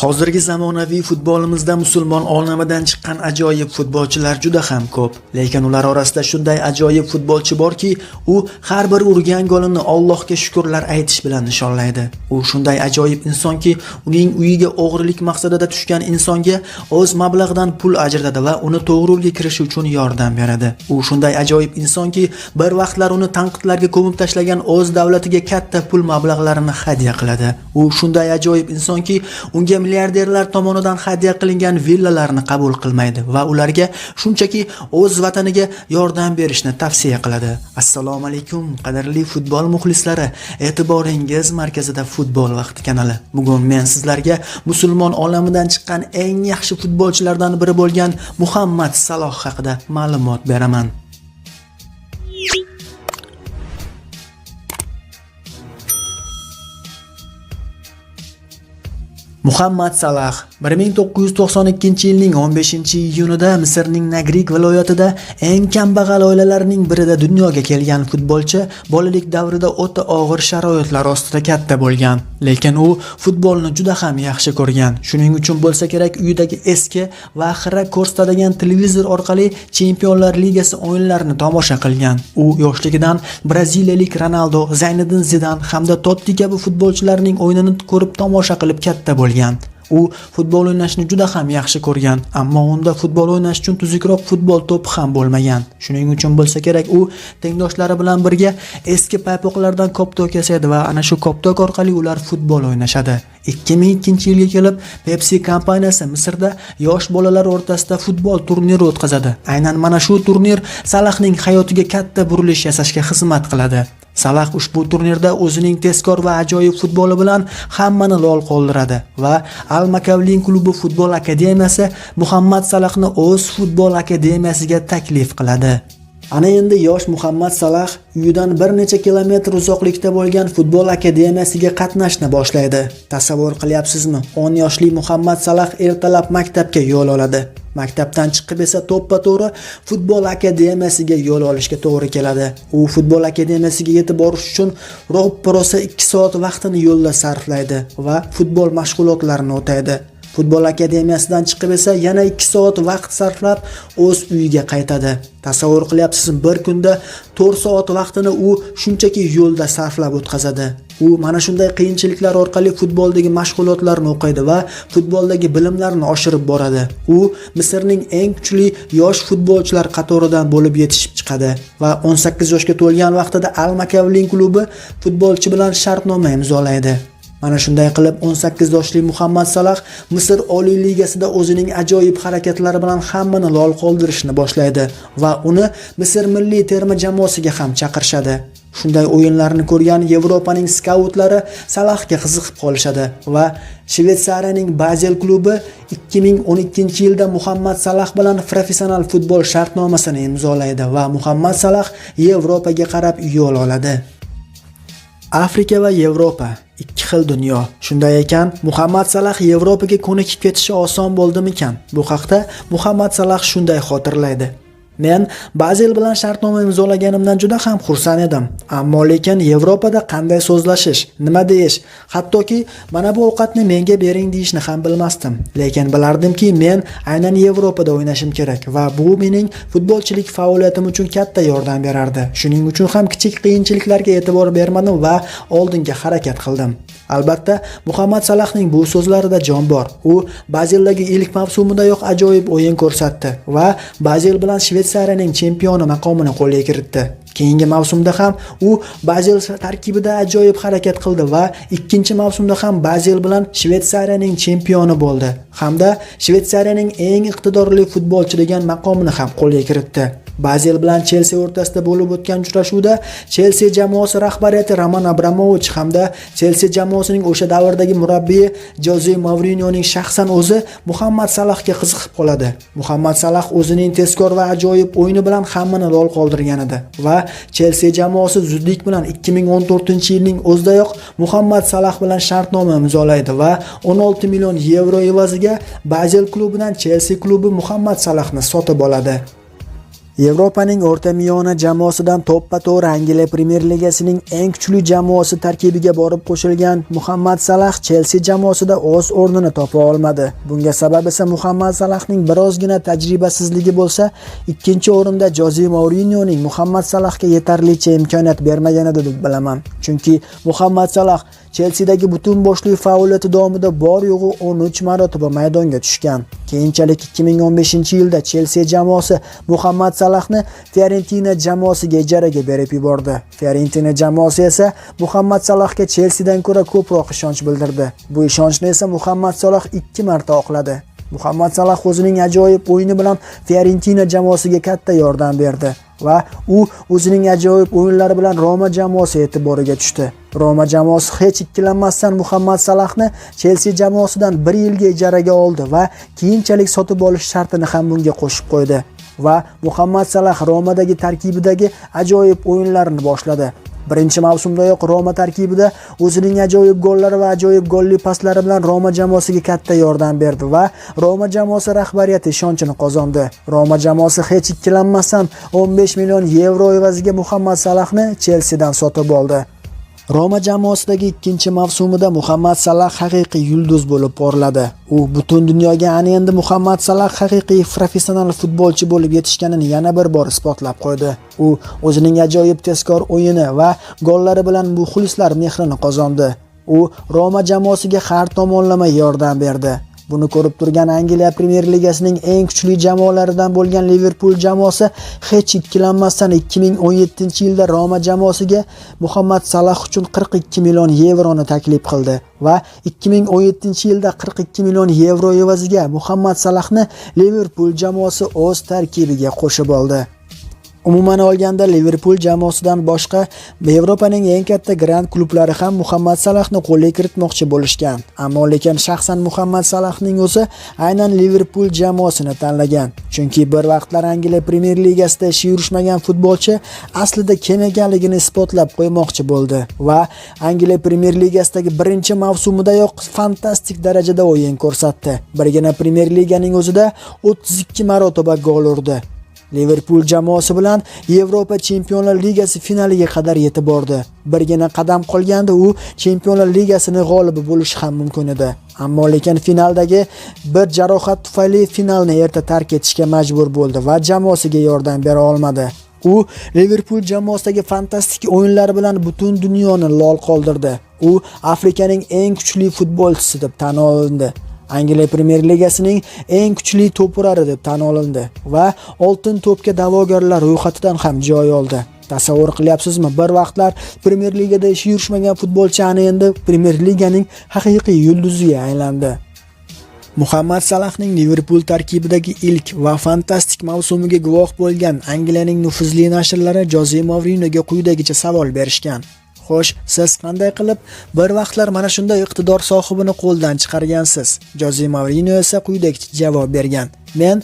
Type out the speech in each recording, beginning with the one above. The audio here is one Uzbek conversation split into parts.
Hozirgi zamonaviy futbolimizda musulmon olamidan chiqqan ajoyib futbolchilar juda ham ko'p. Lekin ular orasida shunday ajoyib futbolchi borki, u har bir urgan golini Allohga shukrlar aytish bilan nishonlaydi. U shunday ajoyib insonki, uning uyiga o'g'rilik maqsadida tushgan insonga o'z mablag'dan pul ajratadi va uni to'g'ri yo'lga kirishi uchun yordam beradi. U shunday ajoyib insonki, bir vaqtlar uni tanqidlarga ko'mib tashlagan o'z davlatiga katta pul mablag'larini hadya qiladi. U shunday ajoyib insonki, unga milliarderlar tomonidan hadya qilingan villalarni qabul qilmaydi va ularga shunchaki o'z vataniga yordam berishni tavsiya qiladi. Assalomu alaykum, qadrli futbol muxlislari. E'tiboringiz markazida Futbol vaqti kanali. Bugun men sizlarga musulmon olamidan chiqqan eng yaxshi futbolchilardan biri bo'lgan Muhammad Saloh haqida ma'lumot beraman. Muhammad Saloh 1992-yilning 15-iyunida Misrning Nagrik viloyatida eng kambag'al oilalarning birida dunyoga kelgan futbolchi bolalik davrida o'ta og'ir sharoitlar ostida katta bo'lgan. Lekin u futbolni juda ham yaxshi ko'rgan. Shuning uchun bo'lsa kerak, uyidagi eski va xira ko'rsatadigan televizor orqali Chempionlar Ligasi o'yinlarini tomosha qilgan. U yoshligidan Braziliyalik Ronaldo, Zinedine Zidane hamda Totti kabi futbolchilarning o'yinini ko'rib tomosha qilib katta bo'lgan. U futbol o'ynashni juda ham yaxshi ko'rgan, ammo unda futbol o'ynash uchun tuzukroq futbol to'pi ham bo'lmagan. Shuning uchun bo'lsa kerak, u tengdoshlari bilan birga eski paypoqlardan koptok yasaydi va ana shu koptok orqali ular futbol o'ynashadi. 2002-yilga kelib Pepsi kompaniyasi Misrda yosh bolalar o'rtasida futbol turniri o'tkazadi. Aynan mana shu turnir Salohning hayotiga katta burilish yasashga xizmat qiladi. Saloh ushbu turnirda o'zining tezkor va ajoyib futboli bilan hammani lol qoldiradi va Al Makavlin klubi futbol akademiyasi Muhammad Salohni o'z futbol akademiyasiga taklif qiladi. Ana endi yosh Muhammad Saloh uyidan bir necha kilometr uzoqlikda bo'lgan futbol akademiyasiga qatnashni boshlaydi. Tasavvur qilyapsizmi? 10 yoshli Muhammad Saloh ertalab maktabga yo'l oladi. Maktabdan chiqib esa to'ppa-to'g'ri futbol akademiyasiga yo'l olishga to'g'ri keladi. U futbol akademiyasiga yetib borish uchun ro'ppa-rosa 2 soat vaqtini yo'lda sarflaydi va futbol mashg'ulotlarini o'taydi. Futbol akademiyasidan chiqib esa yana 2 soat vaqt sarflab o'z uyiga qaytadi. Tasavvur qilyapsizmi, bir kunda 4 soat vaqtini u shunchaki yo'lda sarflab o'tkazadi. U mana shunday qiyinchiliklar orqali futboldagi mashg'ulotlarni o'qiydi va futboldagi bilimlarini oshirib boradi. U Misrning eng kuchli yosh futbolchilar qatoridan bo'lib yetishib chiqadi va 18 yoshga to'lgan vaqtida Al Makavlin klubi futbolchi bilan shartnoma imzolaydi. Mana shunday qilib 18 yoshli Muhammad Saloh Misr Oliy Ligasida o'zining ajoyib harakatlari bilan hammani lol qoldirishni boshlaydi va uni Misr milliy terma jamoasiga ham chaqirishadi. Shunday o'yinlarni ko'rgan Yevropaning skautlari Salohga qiziqib qolishadi va Shveysariyaning Basel klubi 2012-yilda Muhammad Saloh bilan professional futbol shartnomasini imzolaydi va Muhammad Saloh Yevropaga qarab yo'l oladi. Afrika va Yevropa ikki xil dunyo. Shunday ekan, Muhammad Saloh Yevropaga ko'nikib ketishi oson bo'ldimikan? Bu haqda Muhammad Saloh shunday xotirlaydi. Men Basel bilan shartnoma imzolaganimdan juda ham xursand edim. Ammo lekin Yevropada qanday so'zlashish, nima deyish, hattoki mana bu ovqatni menga bering deyishni ham bilmasdim. Lekin bilardimki, men aynan Yevropada o'ynashim kerak va bu mening futbolchilik faoliyatim uchun katta yordam berardi. Shuning uchun ham kichik qiyinchiliklarga e'tibor bermadim va oldinga harakat qildim. Albatta, Muhammad Salohning bu so'zlarida jon bor. U Bazeldagi ilk mavsumidayoq ajoyib o'yin ko'rsatdi va Basel bilan Shveysariyaning chempioni maqomini qo'lga kiritdi. Keyingi mavsumda ham u Basel tarkibida ajoyib harakat qildi va ikkinchi mavsumda ham Basel bilan Shveysariyaning chempioni bo'ldi hamda Shveysariyaning eng iqtidorli futbolchi degan maqomini ham qo'lga kiritdi. Basel bilan Chelsea o'rtasida bo'lib o'tgan uchrashuvda Chelsea jamoasi rahbariyati Roman Abramovich hamda Chelsea jamoasining o'sha davrdagi murabbiyi Jose Mourinyoning shaxsan o'zi Muhammad Salohga qiziqib qoladi. Muhammad Saloh o'zining tezkor va ajoyib o'yini bilan hammani lol qoldirgan edi va Chelsea jamoasi zudlik bilan 2014-yilning o'zidayoq Muhammad Saloh bilan shartnoma imzolaydi va 16 million yevro evaziga Basel klubidan Chelsea klubi Muhammad Salohni sotib oladi. Yevropaning o'rta miyona jamoasidan to'ppa-to'g'ri Angliya Premyer Ligasining eng kuchli jamoasi tarkibiga borib qo'shilgan Muhammad Salah Chelsea jamoasida o'z o'rnini topa olmadi. Bunga sabab esa Muhammad Salahning birozgina tajribasizligi bo'lsa, ikkinchi o'rinda Jose Mourinyoning Muhammad Salahga yetarlicha imkoniyat bermaganida deb bilaman. Chunki Muhammad Salah Chelsea'dagi butun boshli faoliyati davomida bor-yo'g'i 13 marotaba maydonga tushgan. Keyinchalik 2015-yilda Chelsea jamoasi Muhammad Salahni Fiorentina jamoasiga ijaraga berib yubordi. Fiorentina jamoasi esa Muhammad Salahga Chelsea'dan ko'ra ko'proq ishonch bildirdi. Bu ishonchni esa Muhammad Salah 2 marta oqladi. Muhammad Salah o'zining ajoyib o'yini bilan Fiorentina jamoasiga katta yordam berdi va u o'zining ajoyib o'yinlari bilan Roma jamoasi e'tiboriga tushdi. Roma jamoasi hech ikkilanmasdan Muhammad Salahni Chelsea jamoasidan 1 yilga ijaraga oldi va keyinchalik sotib olish shartini ham bunga qo'shib qo'ydi. Va Muhammad Salah Romadagi tarkibidagi ajoyib o'yinlarini boshladi. Birinchi mavsumdayoq Roma tarkibida o'zining ajoyib gollari va ajoyib golli paslari bilan Roma jamoasiga katta yordam berdi va Roma jamoasi rahbariyati ishonchini qozondi. Roma jamoasi hech ikkilanmasdan 15 million yevro evaziga Muhammad Salahni Chelsea'dan sotib oldi. Roma jamoasidagi ikkinchi mavsumida Muhammad Salah haqiqiy yulduz bo'lib porladi. U butun dunyoga ana endi Muhammad Salah haqiqiy professional futbolchi bo'lib yetishganini yana bir bor isbotlab qo'ydi. U o'zining ajoyib tezkor o'yini va gollari bilan muxlislar mehrini qozondi. U Roma jamoasiga har tomonlama yordam berdi. Buni ko'rib turgan Angliya Premyer Ligasining eng kuchli jamoalaridan bo'lgan Liverpool jamoasi hech ikkilanmasdan 2017-yilda Roma jamoasiga Muhammad Salah uchun 42 million yevroni taklif qildi va 2017-yilda 42 million yevro evaziga Muhammad Salahni Liverpool jamoasi o'z tarkibiga qo'shib oldi. Umuman olganda Liverpool jamoasidan boshqa Yevropaning eng katta grand klublari ham Muhammad Salahni qo'lga kiritmoqchi bo'lishgan. Ammo lekin shaxsan Muhammad Salahning o'zi aynan Liverpool jamoasini tanlagan. Chunki bir vaqtlar Angliya Premyer Ligasida ishi yurishmagan futbolchi aslida kim ekanligini isbotlab qo'ymoqchi bo'ldi va Angliya Premyer Ligasidagi birinchi mavsumidayoq fantastik darajada o'yin ko'rsatdi. Birgina Premyer Liganing o'zida 32 marotaba gol urdi. Liverpool jamoasi bilan Yevropa Chempionlar Ligasi finaliga qadar yetib bordi. Birgina qadam qolganda u Chempionlar Ligasini g'olibi bo'lishi ham mumkin edi. Ammo lekin finaldagi bir jarohat tufayli finalni erta tark etishga majbur bo'ldi va jamoasiga yordam bera olmadi. U Liverpool jamoasidagi fantastik o'yinlari bilan butun dunyoni lol qoldirdi. U Afrikaning eng kuchli futbolchisi deb tan olindi. Angliya Premyer Ligasining eng kuchli to'purari deb tan olindi va oltin to'pga da'vogarlar ro'yxatidan ham joy oldi. Tasavvur qilyapsizmi? Bir vaqtlar Premyer Ligada ishi yurishmagan futbolchi ana endi Premyer Liganing haqiqiy yulduziga aylandi. Muhammad Salahning Liverpool tarkibidagi ilk va fantastik mavsumiga guvoh bo'lgan Angliyaning nufuzli nashrlari Jose Mourinyoga quyidagicha savol berishgan. Xo'sh, siz qanday qilib bir vaqtlar mana shunday iqtidor sohibini qo'ldan chiqargansiz? Jose Mourinyo esa quyidagicha javob bergan. Men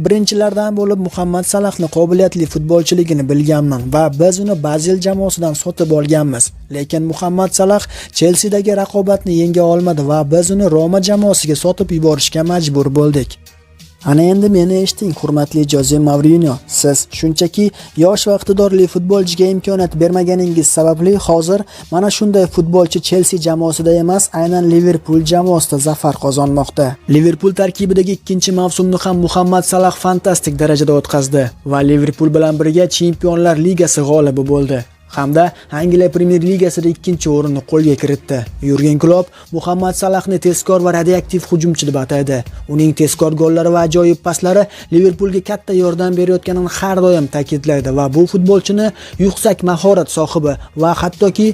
birinchilardan bo'lib Muhammad Salahni qobiliyatli futbolchiligini bilganman va biz uni Bazil jamoasidan sotib olganmiz. Lekin Muhammad Salah Chelsea'dagi raqobatni yenga olmadi va biz uni Roma jamoasiga sotib yuborishga majbur bo'ldik. Ana endi meni eshiting, hurmatli Jose Mourinyo. Siz shunchaki yosh va iqtidorli futbolchiga imkoniyat bermaganingiz sababli hozir mana shunday futbolchi Chelsea jamoasida emas, aynan Liverpool jamoasida zafar qozonmoqda. Liverpool tarkibidagi ikkinchi mavsumni ham Muhammad Salah fantastik darajada o'tkazdi va Liverpool bilan birga Chempionlar Ligasi g'olibi bo'ldi. Hamda Angliya Premyer Ligasida ikkinchi o'rinni qo'lga kiritdi. Yurgen Klopp Muhammad Salahni tezkor va radioaktiv hujumchi deb ataydi. Uning tezkor gollari va ajoyib paslari Liverpoolga katta yordam berayotganini har doim ta'kidlaydi va bu futbolchini yuksak mahorat sohibi va hattoki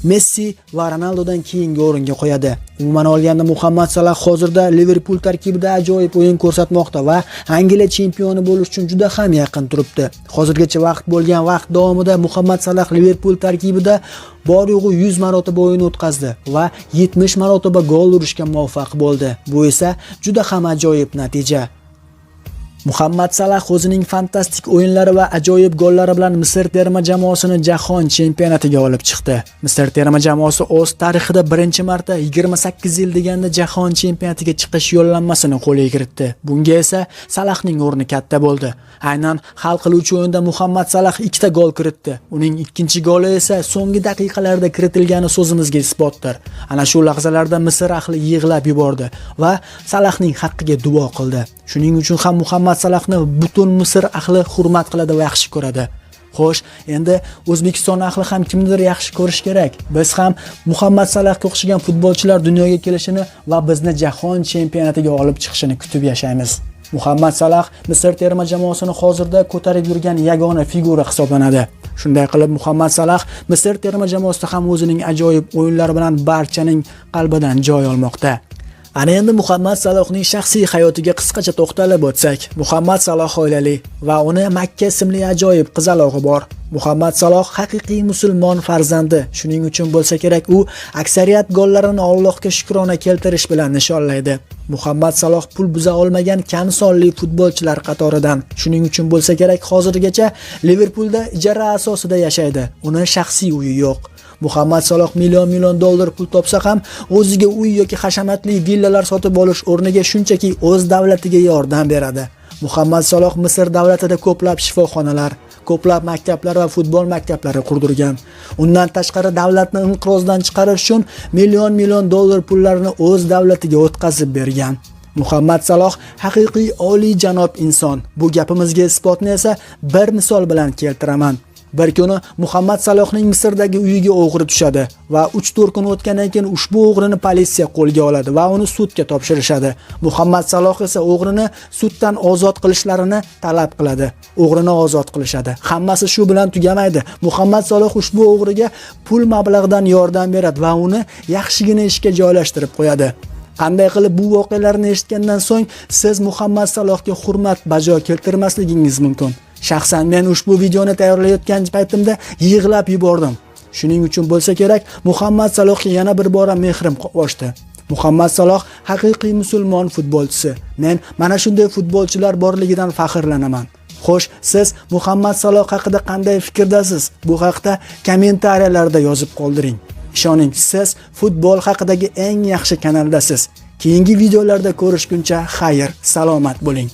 Messi va Ronaldodan keyingi o'ringa qo'yadi. Umuman olganda Muhammad Salah hozirda Liverpool tarkibida ajoyib o'yin ko'rsatmoqda va Angliya chempioni bo'lish uchun juda ham yaqin turibdi. Hozirgacha vaqt davomida Muhammad Salah Liverpool tarkibida bor-yo'g'i 100 marotaba o'yin o'tkazdi va 70 marotaba gol urishga muvaffaq bo'ldi. Bu esa juda ham ajoyib natija. Muhammad Salah o'zining fantastik o'yinlari va ajoyib gollari bilan Misr terma jamoasini jahon chempionatiga olib chiqdi. Misr terma jamoasi o'z tarixida birinchi marta 28 yil deganda jahon chempionatiga chiqish yo'llanmasini qo'lga kiritdi. Bunga esa Salahning o'rni katta bo'ldi. Aynan hal qiluvchi o'yinda Muhammad Salah 2 ta gol kiritdi. Uning ikkinchi goli esa so'nggi daqiqalarda kiritilgani so'zimizga isbotdir. Ana shu lahzalarda Misr ahli yig'lab yubordi va Salahning haqqiga duo qildi. Shuning uchun ham Muhammad Salahni butun Misr ahli hurmat qiladi va yaxshi ko'radi. Xo'sh, endi O'zbekiston ahli ham kimdir yaxshi ko'rish kerak. Biz ham Muhammad Salahga o'xshagan futbolchilar dunyoga kelishini va bizni jahon chempionatiga olib chiqishini kutib yashaymiz. Muhammad Salah Misr terma jamoasini hozirda ko'tarib yurgan yagona figura hisoblanadi. Shunday qilib Muhammad Salah Misr terma jamoasida ham o'zining ajoyib o'yinlari bilan barchaning qalbidan joy olmoqda. Ana endi Muhammad Salohning shaxsiy hayotiga qisqacha to'xtalib o'tsak, Muhammad Saloh oilali va uni Makka ismli ajoyib qizalog'i bor. Muhammad Saloh haqiqiy musulmon farzandi. Shuning uchun bo'lsa kerak, u aksariyat gollarini Allohga shukrona keltirish bilan nishonlaydi. Muhammad Saloh pul buza olmagan kam sonli futbolchilar qatoridan. Shuning uchun bo'lsa kerak, hozirgacha Liverpoolda ijara asosida yashaydi. Uni shaxsiy uyi yo'q. Muhammad Saloh million dollar pul topsa ham o'ziga uy yoki hashamatli villalar sotib olish o'rniga shunchaki o'z davlatiga yordam beradi. Muhammad Saloh Misr davlatida ko'plab shifoxonalar, ko'plab maktablar va futbol maktablari qurdirgan. Undan tashqari davlatni inqirozdan chiqarish uchun million dollar pullarni o'z davlatiga o'tkazib bergan. Muhammad Saloh haqiqiy oliy janob inson. Bu gapimizga isbotni esa bir misol bilan keltiraman. Bir kuni Muhammad Salohning Misrdagi uyiga o'g'ri tushadi va 3-4 kun o'tgandan keyin ushbu o'g'rini politsiya qo'lga oladi va uni sudga topshirishadi. Muhammad Saloh esa o'g'rini suddan ozod qilishlarini talab qiladi. O'g'rini ozod qilishadi. Hammasi shu bilan tugamaydi. Muhammad Saloh ushbu o'g'riga pul mablag'idan yordam beradi va uni yaxshigina ishga joylashtirib qo'yadi. Qanday qilib bu voqealarni eshitgandan so'ng siz Muhammad Salohga hurmat bajo keltirmasligingiz mumkin. Shaxsan men ushbu videoni tayyorlayotgan paytimda yig'lab yubordim. Shuning uchun bo'lsa kerak, Muhammad Salohga yana bir bora mehrim qo'shdi. Muhammad Saloh haqiqiy musulmon futbolchisi. Men mana shunday futbolchilar borligidan faxrlanaman. Xo'sh, siz Muhammad Saloh haqida qanday fikrdasiz? Bu haqda kommentariyalarda yozib qoldiring. Ishoning, siz futbol haqidagi eng yaxshi kanaldasiz. Keyingi videolarda ko'rishguncha xayr, salomat bo'ling.